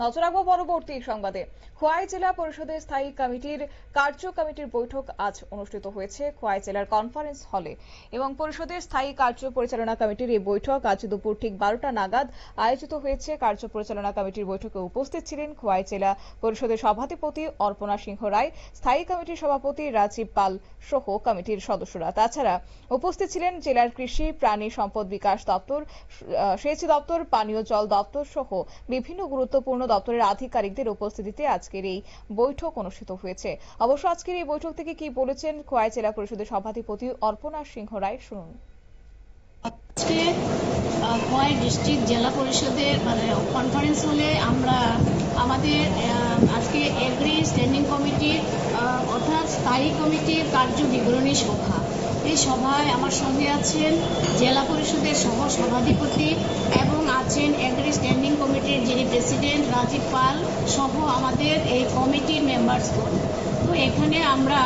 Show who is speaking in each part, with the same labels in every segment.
Speaker 1: নজর রাখবো পরবর্তী সংবাদে। খোয়াই জেলা পরিষদের স্থায়ী কার্য কমিটির বৈঠক আজ অনুষ্ঠিত হয়েছে খোয়াই জেলার কনফারেন্স হলে এবং পরিষদের স্থায়ী কার্য পরিচালনা কমিটির এই বৈঠক আজ দুপুর ঠিক 12টা নাগাদ আয়োজিত হয়েছে। কার্য পরিচালনা কমিটির বৈঠকে উপস্থিত ছিলেন খোয়াই জেলা পরিষদের সভাধিপতি অর্পণা সিংহ রায়, স্থায়ী কমিটির সভাপতি রাজীব পাল সহ কমিটির সদস্যরা। তাছাড়া উপস্থিত ছিলেন জেলার কৃষি, প্রাণী সম্পদ বিকাশ দপ্তর, সেচ দপ্তর, পানীয় জল দপ্তর সহ বিভিন্ন গুরুত্বপূর্ণ দপ্তরের আধিকারিকদের উপস্থিতিতে আজকের এই বৈঠক অনুষ্ঠিত হয়েছে। অবশ্য আজকের এই বৈঠক থেকে কি বলেছেন খোয়াই জেলা পরিষদের সভাধিপতি অর্পণা সিংহ রায়, শুনুন।
Speaker 2: আজকে খোয়াই ডিস্ট্রিক্ট জেলা পরিষদের কনফারেন্স হলে আমরা আমাদের আজকে এগ্রি স্ট্যান্ডিং কমিটির অর্থাৎ স্থায়ী কমিটির কার্য বিবরণী সভা, এই সভায় আমার সঙ্গে আছেন জেলা পরিষদের সহ সভাধিপতি এবং আছেন এগ্রি স্ট্যান্ডিং কমিটির যিনি প্রেসিডেন্ট রাজীব পাল সহ আমাদের এই কমিটির মেম্বার্সগণ। তো এখানে আমরা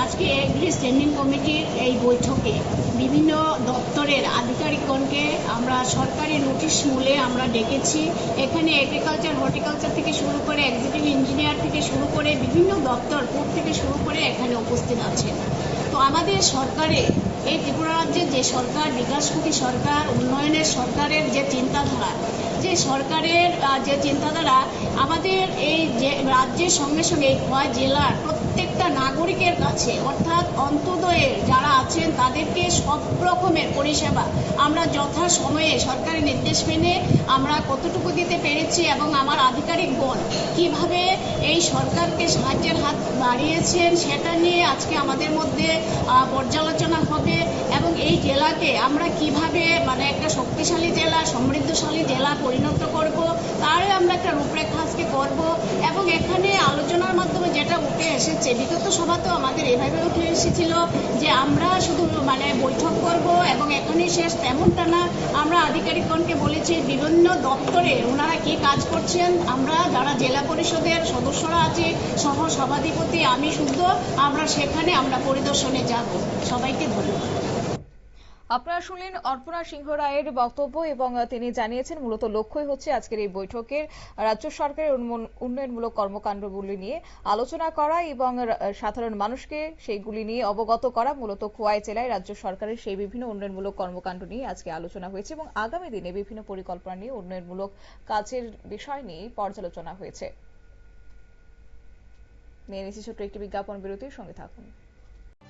Speaker 2: আজকে এগ্রি স্ট্যান্ডিং কমিটির এই বৈঠকে বিভিন্ন দপ্তরের আধিকারিকগণকে আমরা সরকারি নোটিশ মূলে আমরা ডেকেছি। এখানে এগ্রিকালচার, হর্টিকালচার থেকে শুরু করে এক্সিকিউটিভ ইঞ্জিনিয়ার থেকে শুরু করে বিভিন্ন দপ্তর পোর্ট থেকে শুরু করে এখানে উপস্থিত আছেন। তো আমাদের সরকারে এই ত্রিপুরা রাজ্যের যে সরকার, বিকাশমুখী সরকার, উন্নয়নের সরকারের যে চিন্তাধারা, যে সরকারের যে চিন্তাধারা আমাদের এই যে রাজ্যের সঙ্গে সঙ্গে এই খোয়াই জেলার প্রত্যেকটা নাগরিকের কাছে অর্থাৎ অন্তোদয়ের যারা আছেন তাদেরকে সব রকমের পরিষেবা আমরা যথা সময়ে সরকারি নির্দেশ মেনে আমরা কতটুকু দিতে পেরেছি এবং আমার আধিকারিকগণ কিভাবে এই সরকারকে সাহায্যের হাত বাড়িয়েছেন সেটা নিয়ে আজকে আমাদের মধ্যে পর্যালোচনা হবে এবং এই জেলাকে আমরা কিভাবে একটা শক্তিশালী জেলা, সমৃদ্ধশালী জেলা পরিণত করব তার আমরা একটা রূপরেখা আজকে করব। এবং এখানে আলোচনার মাধ্যমে যেটা উঠে এসেছে, বিগত সভাতেও আমাদের এভাবে উঠে এসেছিল যে আমরা শুধু বৈঠক করব এবং এখানেই শেষ, তেমনটা না। আমরা আধিকারিকগণকে বলেছি বিভিন্ন দপ্তরে ওনারা কি কাজ করছেন, আমরা যারা জেলা পরিষদের সদস্যরা আছি সহ সভাধিপতি আমি শুদ্ধ, আমরা সেখানে আমরা পরিদর্শনে যাব। সবাইকে ধন্যবাদ।
Speaker 1: আপনারা শুনলেন অর্পণা সিংহ রায়ের বক্তব্য এবং তিনি জানিয়েছেন মূলত লক্ষ্যই হচ্ছে আজকের এই বৈঠকের রাজ্য সরকারের উন্নয়নমূলক কর্মকাণ্ডগুলি নিয়ে আলোচনা করা এবং সাধারণ মানুষকে সেইগুলি নিয়ে অবগত করা। মূলত খোয়াই জেলায় রাজ্য সরকারের সেই বিভিন্ন উন্নয়নমূলক কর্মকাণ্ড নিয়ে আজকে আলোচনা হয়েছে এবং আগামী দিনে বিভিন্ন পরিকল্পনা নিয়ে উন্নয়নমূলক কাজের বিষয় নিয়ে পর্যালোচনা হয়েছে। নিয়ে নিচ্ছি ছোট্ট একটি বিজ্ঞাপন বিরতির সঙ্গে থাকুন।